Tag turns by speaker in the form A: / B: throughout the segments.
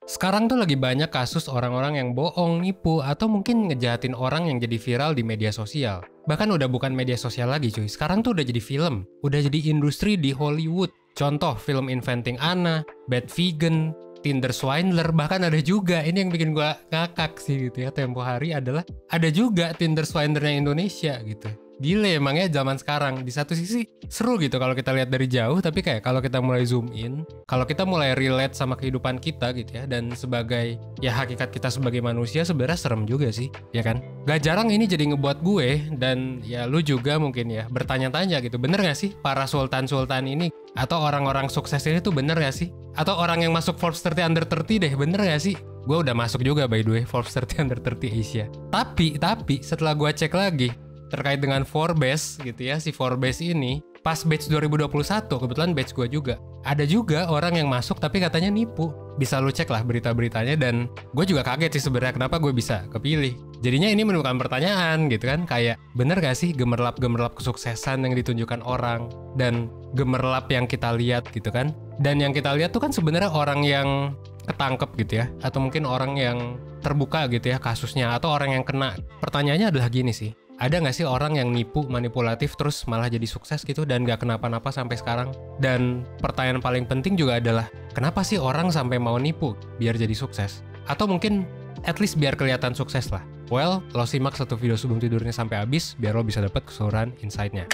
A: Sekarang tuh lagi banyak kasus orang-orang yang bohong, nipu, atau mungkin ngejahatin orang yang jadi viral di media sosial. Bahkan udah bukan media sosial lagi cuy, sekarang tuh udah jadi film, udah jadi industri di Hollywood. Contoh film Inventing Anna, Bad Vegan, Tinder Swindler, bahkan ada juga, ini yang bikin gua ngakak sih gitu ya, tempo hari adalah ada juga Tinder Swindler-nya Indonesia gitu. Gile emangnya zaman sekarang. Di satu sisi seru gitu kalau kita lihat dari jauh, tapi kayak kalau kita mulai zoom in, kalau kita mulai relate sama kehidupan kita gitu ya, dan sebagai ya hakikat kita sebagai manusia sebenarnya serem juga sih, ya kan? Gak jarang ini jadi ngebuat gue dan ya lu juga mungkin ya bertanya-tanya gitu, bener gak sih para sultan-sultan ini atau orang-orang sukses ini tuh bener gak sih? Atau orang yang masuk Forbes 30 Under 30 deh, bener gak sih? Gue udah masuk juga by the way Forbes 30 Under 30 Asia. Tapi setelah gue cek lagi terkait dengan Forbes gitu ya, si Forbes ini pas batch 2021, kebetulan batch gue juga, ada juga orang yang masuk tapi katanya nipu. Bisa lu cek lah berita-beritanya, dan gue juga kaget sih sebenarnya kenapa gue bisa kepilih. Jadinya ini menimbulkan pertanyaan gitu kan, kayak bener gak sih gemerlap-gemerlap kesuksesan yang ditunjukkan orang dan gemerlap yang kita lihat gitu kan. Dan yang kita lihat tuh kan sebenarnya orang yang ketangkep gitu ya, atau mungkin orang yang terbuka gitu ya kasusnya, atau orang yang kena. Pertanyaannya adalah gini sih, ada nggak sih orang yang nipu, manipulatif, terus malah jadi sukses gitu dan nggak kenapa-napa sampai sekarang? Dan pertanyaan paling penting juga adalah, kenapa sih orang sampai mau nipu biar jadi sukses? Atau mungkin at least biar kelihatan sukses lah. Well, lo simak satu video sebelum tidurnya sampai habis biar lo bisa dapat keseluruhan insight-nya.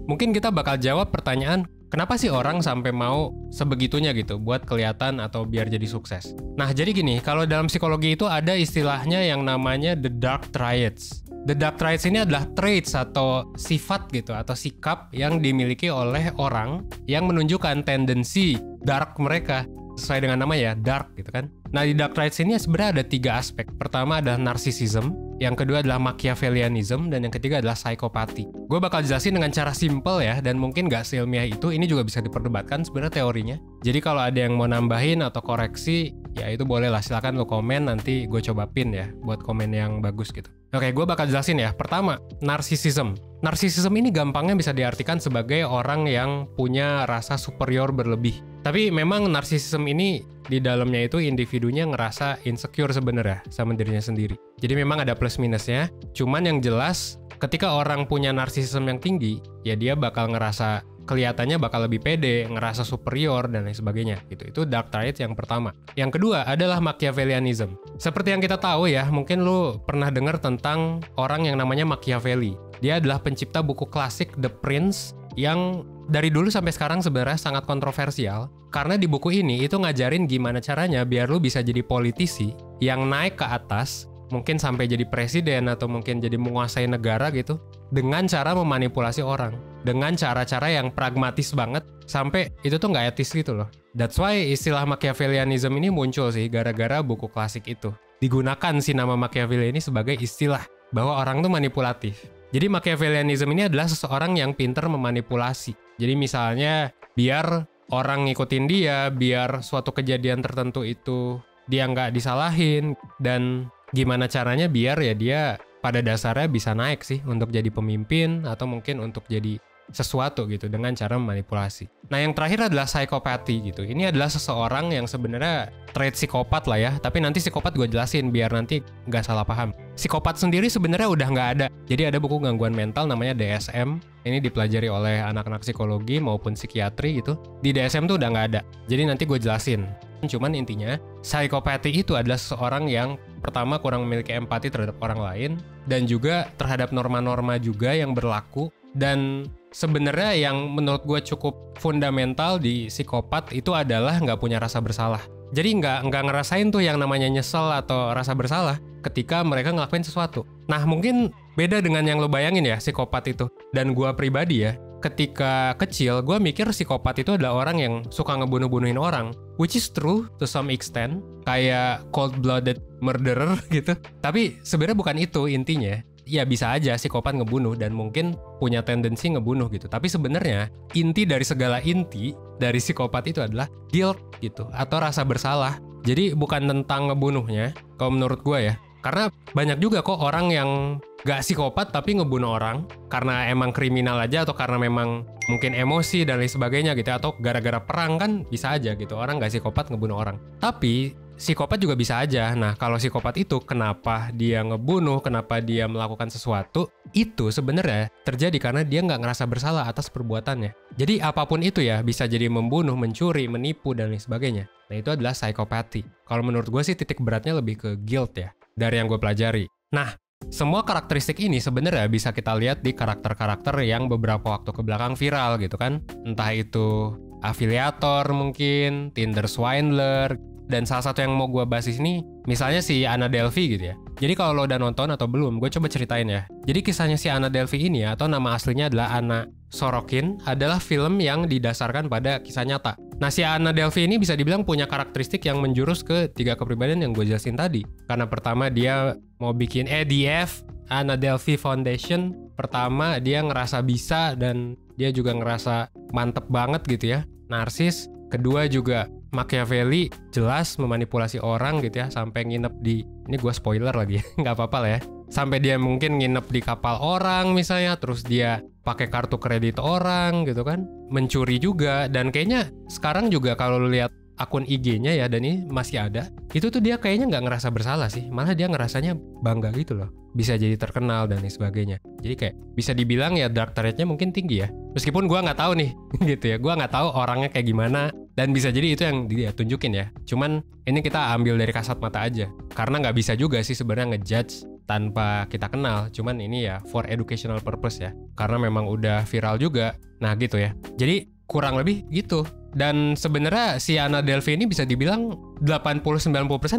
A: Mungkin kita bakal jawab pertanyaan, kenapa sih orang sampai mau sebegitunya gitu buat kelihatan atau biar jadi sukses? Nah, jadi gini, kalau dalam psikologi itu ada istilahnya yang namanya the dark traits. The dark traits ini adalah traits atau sifat gitu, atau sikap yang dimiliki oleh orang yang menunjukkan tendensi dark mereka. Sesuai dengan nama ya, dark gitu kan. Nah, di dark traits ini sebenarnya ada 3 aspek. Pertama adalah narcissism, yang kedua adalah Machiavellianism, dan yang ketiga adalah psikopati. Gue bakal jelasin dengan cara simple ya, dan mungkin gak seilmiah itu, ini juga bisa diperdebatkan sebenarnya teorinya. Jadi kalau ada yang mau nambahin atau koreksi, ya itu boleh lah, silakan lo komen, nanti gue coba pin ya, buat komen yang bagus gitu. Oke, gue bakal jelasin ya. Pertama, narcissism. Narcissism ini gampangnya bisa diartikan sebagai orang yang punya rasa superior berlebih. Tapi memang narcissism ini di dalamnya itu individunya ngerasa insecure sebenarnya sama dirinya sendiri. Jadi memang ada plus minusnya. Cuman yang jelas ketika orang punya narcissism yang tinggi, ya dia bakal ngerasa kelihatannya bakal lebih pede, ngerasa superior dan lain sebagainya gitu. Itu dark trait yang pertama. Yang kedua adalah Machiavellianism. Seperti yang kita tahu ya, mungkin lu pernah dengar tentang orang yang namanya Machiavelli. Dia adalah pencipta buku klasik The Prince yang dari dulu sampai sekarang sebenarnya sangat kontroversial, karena di buku ini itu ngajarin gimana caranya biar lu bisa jadi politisi yang naik ke atas, mungkin sampai jadi presiden atau mungkin jadi menguasai negara gitu, dengan cara memanipulasi orang, dengan cara-cara yang pragmatis banget, sampai itu tuh nggak etis gitu loh. That's why istilah Machiavellianism ini muncul sih gara-gara buku klasik itu. Digunakan si nama Machiavelli ini sebagai istilah bahwa orang tuh manipulatif. Jadi Machiavellianism ini adalah seseorang yang pintar memanipulasi. Jadi misalnya biar orang ngikutin dia, biar suatu kejadian tertentu itu dia nggak disalahin, dan gimana caranya biar ya dia pada dasarnya bisa naik sih untuk jadi pemimpin atau mungkin untuk jadi sesuatu gitu dengan cara memanipulasi. Nah, yang terakhir adalah psikopati gitu. Ini adalah seseorang yang sebenarnya trait psikopat lah ya, tapi nanti psikopat gue jelasin biar nanti nggak salah paham. Psikopat sendiri sebenarnya udah nggak ada. Jadi ada buku gangguan mental namanya DSM. Ini dipelajari oleh anak-anak psikologi maupun psikiatri gitu. Di DSM tuh udah nggak ada. Jadi nanti gue jelasin. Cuman intinya, psikopati itu adalah seseorang yang pertama kurang memiliki empati terhadap orang lain, dan juga terhadap norma-norma juga yang berlaku. Dan sebenarnya yang menurut gue cukup fundamental di psikopat itu adalah nggak punya rasa bersalah. Jadi nggak ngerasain tuh yang namanya nyesel atau rasa bersalah ketika mereka ngelakuin sesuatu. Nah, mungkin beda dengan yang lo bayangin ya psikopat itu. Dan gue pribadi ya, ketika kecil gue mikir psikopat itu adalah orang yang suka ngebunuh-bunuhin orang, which is true to some extent, kayak cold-blooded murderer gitu. Tapi sebenarnya bukan itu intinya. Ya bisa aja psikopat ngebunuh dan mungkin punya tendensi ngebunuh gitu. Tapi sebenarnya inti dari segala inti dari psikopat itu adalah guilt gitu, atau rasa bersalah. Jadi bukan tentang ngebunuhnya kalau menurut gue ya. Karena banyak juga kok orang yang gak psikopat tapi ngebunuh orang karena emang kriminal aja atau karena memang mungkin emosi dan lain sebagainya gitu, atau gara-gara perang kan bisa aja gitu, orang gak psikopat ngebunuh orang. Tapi psikopat juga bisa aja. Nah, kalau psikopat itu kenapa dia ngebunuh, kenapa dia melakukan sesuatu, itu sebenarnya terjadi karena dia nggak ngerasa bersalah atas perbuatannya. Jadi apapun itu ya, bisa jadi membunuh, mencuri, menipu, dan lain sebagainya. Nah, itu adalah psikopati. Kalau menurut gue sih titik beratnya lebih ke guilt ya, dari yang gue pelajari. Nah, semua karakteristik ini sebenarnya bisa kita lihat di karakter-karakter yang beberapa waktu kebelakang viral gitu kan. Entah itu afiliator mungkin, Tinder swindler. Dan salah satu yang mau gue bahas di sini, misalnya si Anna Delvey gitu ya. Jadi kalau lo udah nonton atau belum, gue coba ceritain ya. Jadi kisahnya si Anna Delvey ini atau nama aslinya adalah Anna Sorokin, adalah film yang didasarkan pada kisah nyata. Nah, si Anna Delvey ini bisa dibilang punya karakteristik yang menjurus ke 3 kepribadian yang gue jelasin tadi. Karena pertama dia mau bikin ADF, Anna Delvey Foundation. Pertama dia ngerasa bisa dan dia juga ngerasa mantep banget gitu ya, narsis. Kedua juga Machiavelli, jelas memanipulasi orang gitu ya, sampai nginep di, ini gue spoiler lagi, nggak apa-apa lah ya, sampai dia mungkin nginep di kapal orang misalnya, terus dia pakai kartu kredit orang gitu kan, mencuri juga. Dan kayaknya sekarang juga kalau lu lihat akun IG-nya ya, dan ini masih ada, itu tuh dia kayaknya nggak ngerasa bersalah sih, malah dia ngerasanya bangga gitu loh, bisa jadi terkenal dan lain sebagainya. Jadi kayak bisa dibilang ya dark thread-nya mungkin tinggi ya, meskipun gue nggak tahu nih gitu ya, gue nggak tahu orangnya kayak gimana, dan bisa jadi itu yang dia tunjukin ya. Cuman ini kita ambil dari kasat mata aja, karena nggak bisa juga sih sebenarnya ngejudge tanpa kita kenal. Cuman ini ya for educational purpose ya, karena memang udah viral juga. Nah gitu ya, jadi kurang lebih gitu. Dan sebenarnya si Anna Delvey ini bisa dibilang 80-90%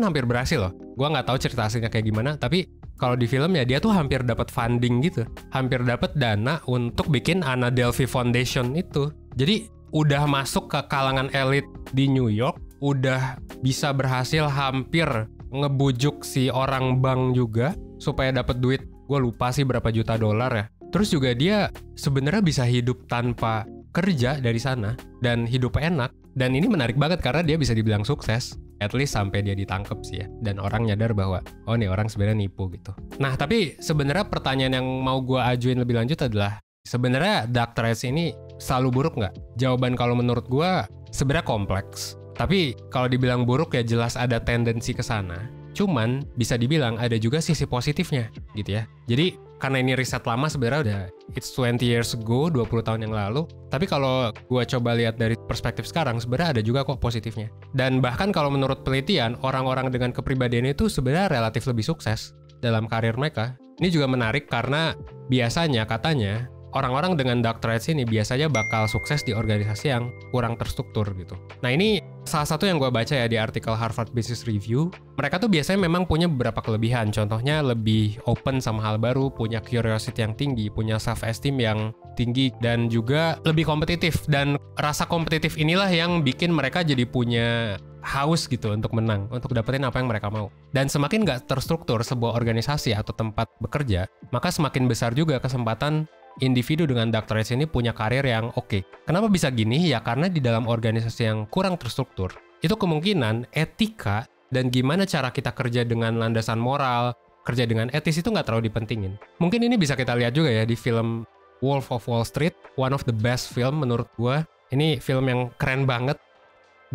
A: hampir berhasil loh. Gua nggak tahu cerita aslinya kayak gimana, tapi kalau di film ya dia tuh hampir dapat funding gitu, hampir dapat dana untuk bikin Anna Delvey Foundation itu. Jadi udah masuk ke kalangan elit di New York, udah bisa berhasil hampir ngebujuk si orang bank juga supaya dapat duit. Gue lupa sih berapa juta dolar ya. Terus juga dia sebenarnya bisa hidup tanpa kerja dari sana dan hidup enak. Dan ini menarik banget karena dia bisa dibilang sukses, at least sampai dia ditangkep sih ya, dan orang nyadar bahwa oh nih orang sebenarnya nipu gitu. Nah tapi sebenarnya pertanyaan yang mau gue ajuin lebih lanjut adalah, sebenarnya dark threads ini selalu buruk nggak? Jawaban kalau menurut gue sebenarnya kompleks. Tapi kalau dibilang buruk ya jelas ada tendensi ke sana. Cuman bisa dibilang ada juga sisi positifnya gitu ya. Jadi karena ini riset lama sebenarnya udah it's 20 years ago, 20 tahun yang lalu. Tapi kalau gue coba lihat dari perspektif sekarang, sebenarnya ada juga kok positifnya. Dan bahkan kalau menurut penelitian, orang-orang dengan kepribadian itu sebenarnya relatif lebih sukses dalam karir mereka. Ini juga menarik karena biasanya katanya orang-orang dengan dark threads ini biasanya bakal sukses di organisasi yang kurang terstruktur gitu. Nah ini salah satu yang gue baca ya di artikel Harvard Business Review. Mereka tuh biasanya memang punya beberapa kelebihan. Contohnya lebih open sama hal baru, punya curiosity yang tinggi, punya self-esteem yang tinggi, dan juga lebih kompetitif. Dan rasa kompetitif inilah yang bikin mereka jadi punya haus gitu untuk menang, untuk dapetin apa yang mereka mau. Dan semakin gak terstruktur sebuah organisasi atau tempat bekerja, maka semakin besar juga kesempatan individu dengan dark threads ini punya karir yang oke. Kenapa bisa gini? Ya karena di dalam organisasi yang kurang terstruktur, itu kemungkinan etika dan gimana cara kita kerja dengan landasan moral, kerja dengan etis itu nggak terlalu dipentingin. Mungkin ini bisa kita lihat juga ya di film Wolf of Wall Street, one of the best film menurut gue. Ini film yang keren banget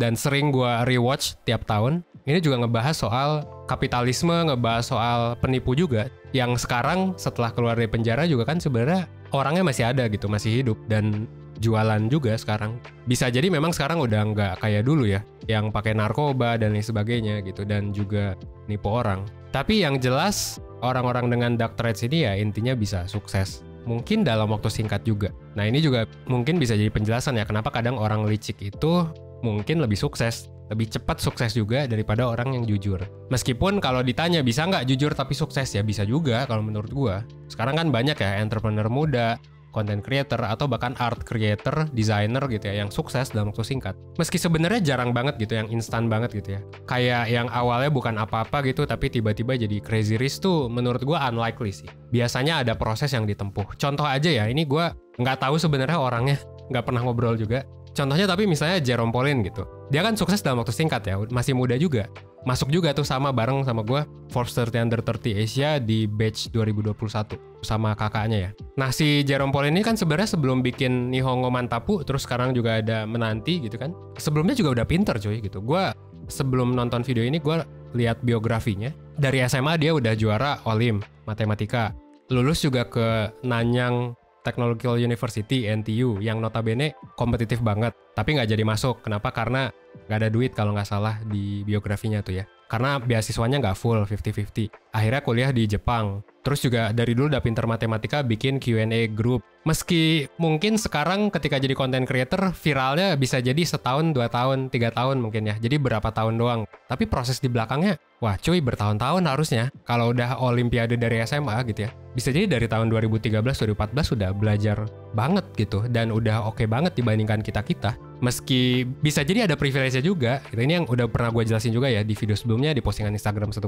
A: dan sering gue rewatch tiap tahun. Ini juga ngebahas soal kapitalisme, ngebahas soal penipu juga, yang sekarang setelah keluar dari penjara juga kan sebenarnya orangnya masih ada gitu, masih hidup dan jualan juga sekarang. Bisa jadi memang sekarang udah nggak kayak dulu ya, yang pakai narkoba dan lain sebagainya gitu, dan juga nipu orang. Tapi yang jelas orang-orang dengan dark threads ini ya intinya bisa sukses. Mungkin dalam waktu singkat juga. Nah ini juga mungkin bisa jadi penjelasan ya kenapa kadang orang licik itu mungkin lebih sukses, lebih cepat sukses juga daripada orang yang jujur. Meskipun kalau ditanya bisa nggak jujur tapi sukses, ya bisa juga kalau menurut gua. Sekarang kan banyak ya entrepreneur muda, content creator, atau bahkan art creator, designer gitu ya, yang sukses dalam waktu singkat. Meski sebenarnya jarang banget gitu, yang instan banget gitu ya. Kayak yang awalnya bukan apa-apa gitu, tapi tiba-tiba jadi crazy rich tuh menurut gua unlikely sih. Biasanya ada proses yang ditempuh. Contoh aja ya, ini gua nggak tahu sebenarnya orangnya, nggak pernah ngobrol juga. Contohnya tapi misalnya Jerome Pauline gitu. Dia kan sukses dalam waktu singkat ya, masih muda juga. masuk juga tuh sama bareng sama gue Forbes 30 Under 30 Asia di batch 2021 sama kakaknya ya. Nah si Jerome Paul ini kan sebenarnya sebelum bikin Nihongo Mantapu, terus sekarang juga ada Menanti gitu kan. Sebelumnya juga udah pinter cuy gitu. Gue sebelum nonton video ini gue lihat biografinya. Dari SMA dia udah juara Olim Matematika. Lulus juga ke Nanyang Technological University NTU yang notabene kompetitif banget. Tapi nggak jadi masuk. Kenapa? Karena nggak ada duit kalau nggak salah di biografinya tuh ya. Karena beasiswanya nggak full 50-50. Akhirnya kuliah di Jepang. Terus juga dari dulu udah pinter matematika bikin Q&A group. Meski mungkin sekarang ketika jadi content creator viralnya bisa jadi setahun, 2 tahun, 3 tahun mungkin ya. Jadi berapa tahun doang. Tapi proses di belakangnya, wah cuy bertahun-tahun harusnya. Kalau udah olimpiade dari SMA gitu ya. Bisa jadi dari tahun 2013-2014 sudah belajar banget gitu. Dan udah oke banget dibandingkan kita-kita. Meski bisa jadi ada privilege juga. Ini yang udah pernah gue jelasin juga ya di video sebelumnya di postingan Instagram 1%.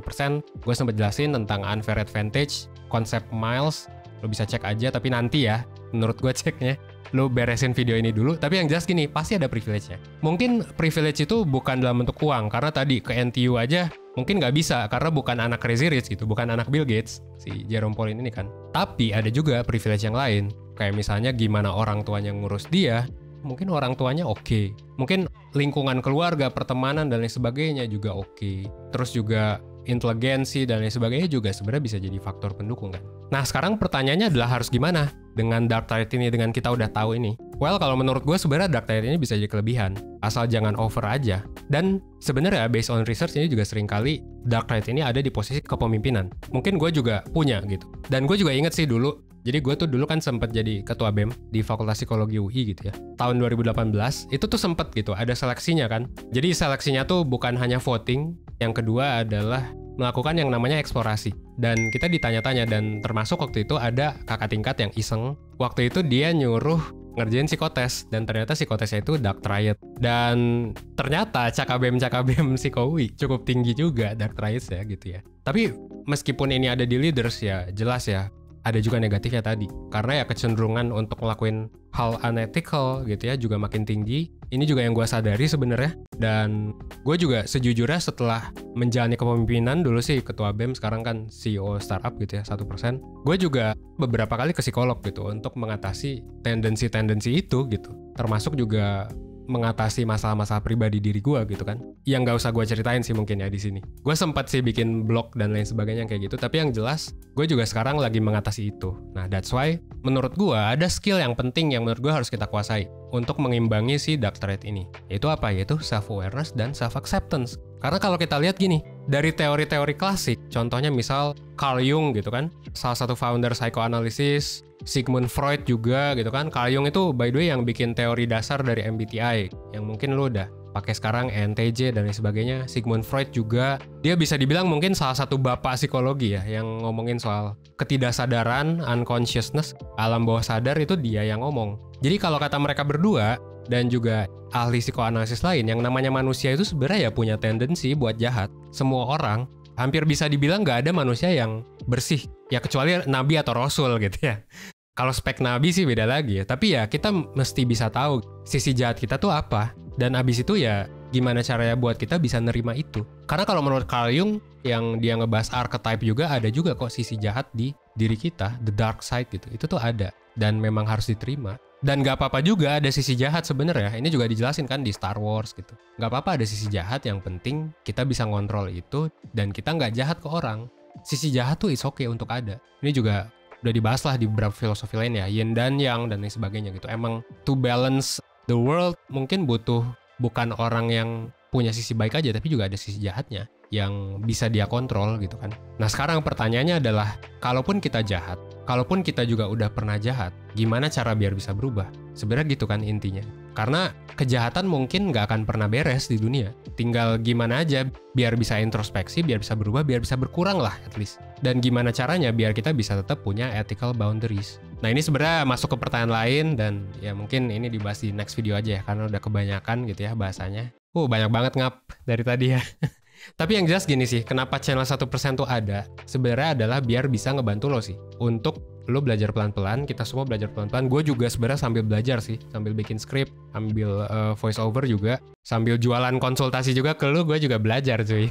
A: Gue sempat jelasin tentang unfair advantage, konsep Miles. Lo bisa cek aja, tapi nanti ya, menurut gue ceknya, lo beresin video ini dulu. Tapi yang jelas gini, pasti ada privilege-nya. Mungkin privilege itu bukan dalam bentuk uang, karena tadi ke NTU aja mungkin nggak bisa, karena bukan anak Crazy Rich gitu, bukan anak Bill Gates, si Jerome Paul ini kan. Tapi ada juga privilege yang lain, kayak misalnya gimana orang tuanya ngurus dia. Mungkin orang tuanya oke. Mungkin lingkungan keluarga, pertemanan, dan lain sebagainya juga oke. Terus juga inteligensi dan lain sebagainya juga sebenarnya bisa jadi faktor pendukung kan. Nah sekarang pertanyaannya adalah harus gimana dengan Dark Tide ini, dengan kita udah tahu ini. Well kalau menurut gue sebenarnya Dark Tide ini bisa jadi kelebihan, asal jangan over aja. Dan sebenarnya based on research ini juga seringkali Dark Tide ini ada di posisi kepemimpinan. Mungkin gue juga punya gitu. Dan gue juga inget sih dulu, jadi gue tuh dulu kan sempat jadi ketua BEM di Fakultas Psikologi UI gitu ya. Tahun 2018 itu tuh sempat gitu ada seleksinya kan. Jadi seleksinya tuh bukan hanya voting, yang kedua adalah melakukan yang namanya eksplorasi. Dan kita ditanya-tanya, dan termasuk waktu itu ada kakak tingkat yang iseng. Waktu itu dia nyuruh ngerjain psikotes, dan ternyata psikotesnya itu Dark Triad. Dan ternyata cakabem Psiko UI cukup tinggi juga Dark Triad ya gitu ya. Tapi meskipun ini ada di leaders ya jelas ya, ada juga negatifnya tadi. Karena ya kecenderungan untuk ngelakuin hal unethical gitu ya juga makin tinggi. Ini juga yang gue sadari sebenarnya. Dan gue juga sejujurnya setelah menjalani kepemimpinan dulu sih ketua BEM, sekarang kan CEO startup gitu ya 1%. Gue juga beberapa kali ke psikolog gitu untuk mengatasi tendensi-tendensi itu gitu. Termasuk juga mengatasi masalah-masalah pribadi diri gue gitu kan. Yang nggak usah gue ceritain sih mungkin ya di sini. Gue sempat sih bikin blog dan lain sebagainya kayak gitu. Tapi yang jelas gue juga sekarang lagi mengatasi itu. Nah that's why menurut gue ada skill yang penting yang menurut gue harus kita kuasai untuk mengimbangi si dark trait ini. Yaitu apa? Yaitu self-awareness dan self-acceptance. Karena kalau kita lihat gini, dari teori-teori klasik, contohnya misal Carl Jung gitu kan, salah satu founder psychoanalysis, Sigmund Freud juga gitu kan. Carl Jung itu by the way yang bikin teori dasar dari MBTI, yang mungkin lo udah pakai sekarang, ENTJ dan lain sebagainya. Sigmund Freud juga, dia bisa dibilang mungkin salah satu bapak psikologi ya, yang ngomongin soal ketidaksadaran, unconsciousness, alam bawah sadar itu dia yang ngomong. Jadi kalau kata mereka berdua, dan juga ahli psikoanalisis lain, yang namanya manusia itu sebenarnya ya punya tendensi buat jahat. Semua orang, hampir bisa dibilang nggak ada manusia yang bersih. Ya kecuali nabi atau rasul gitu ya. Kalau spek nabi sih beda lagi ya. Tapi ya kita mesti bisa tahu sisi jahat kita tuh apa. Dan abis itu ya gimana caranya buat kita bisa nerima itu. Karena kalau menurut Carl Jung, yang dia ngebahas archetype juga, ada juga kok sisi jahat di diri kita. The dark side gitu. Itu tuh ada. Dan memang harus diterima. Dan gak apa-apa juga ada sisi jahat sebenarnya. Ini juga dijelasin kan di Star Wars gitu. Gak apa-apa ada sisi jahat, yang penting kita bisa ngontrol itu dan kita gak jahat ke orang. Sisi jahat tuh is okay untuk ada. Ini juga udah dibahas lah di beberapa filosofi lain ya, yin dan yang dan lain sebagainya gitu. Emang to balance the world mungkin butuh bukan orang yang punya sisi baik aja, tapi juga ada sisi jahatnya yang bisa dia kontrol gitu kan. Nah sekarang pertanyaannya adalah, kalaupun kita jahat, kalaupun kita juga udah pernah jahat, gimana cara biar bisa berubah? Sebenarnya gitu kan intinya. Karena kejahatan mungkin nggak akan pernah beres di dunia. Tinggal gimana aja biar bisa introspeksi, biar bisa berubah, biar bisa berkurang lah at least. Dan gimana caranya biar kita bisa tetap punya ethical boundaries. Nah ini sebenarnya masuk ke pertanyaan lain, dan ya mungkin ini dibahas di next video aja ya, karena udah kebanyakan gitu ya bahasanya. Banyak banget ngap dari tadi ya. Tapi yang jelas gini sih, kenapa channel 1% tuh ada, sebenarnya adalah biar bisa ngebantu lo sih untuk lo belajar pelan-pelan, kita semua belajar pelan-pelan. Gue juga sebenarnya sambil belajar sih, sambil bikin skrip, ambil voice over juga, sambil jualan konsultasi juga ke lo, gue juga belajar cuy.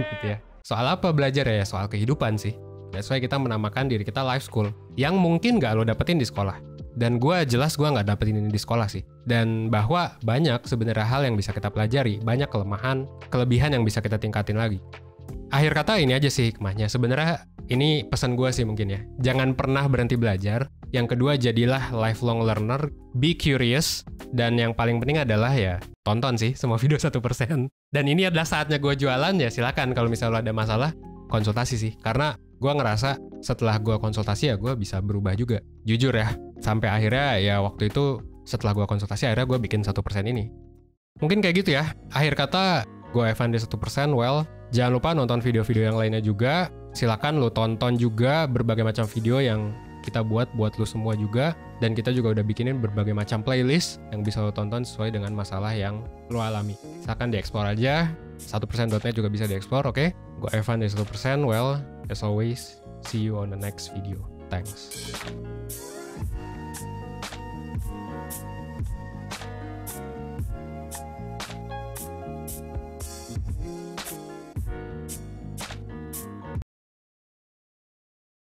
A: gitu ya. Soal apa belajar ya? Soal kehidupan sih. That's why kita menamakan diri kita life school, yang mungkin nggak lo dapetin di sekolah. Dan gue jelas gue nggak dapetin ini di sekolah sih. Dan bahwa banyak sebenarnya hal yang bisa kita pelajari, banyak kelemahan, kelebihan yang bisa kita tingkatin lagi. Akhir kata ini aja sih hikmahnya. Sebenarnya ini pesan gue sih mungkin ya. Jangan pernah berhenti belajar. Yang kedua, jadilah lifelong learner, be curious, dan yang paling penting adalah ya tonton sih semua video 1%. Dan ini adalah saatnya gue jualan, ya silakan kalau misalnya ada masalah, konsultasi sih. Karena gue ngerasa setelah gue konsultasi ya gue bisa berubah juga. Jujur ya, sampai akhirnya ya waktu itu setelah gue konsultasi akhirnya gue bikin 1% ini. Mungkin kayak gitu ya. Akhir kata, gue Evan di 1%, well, jangan lupa nonton video-video yang lainnya juga. Silakan lu tonton juga berbagai macam video yang kita buat lu semua juga. Dan kita juga udah bikinin berbagai macam playlist yang bisa lu tonton sesuai dengan masalah yang lu alami. Silakan dieksplor aja. 1%.net juga bisa dieksplor, oke? Gue Evan di 1%, well, as always, see you on the next video. Thanks.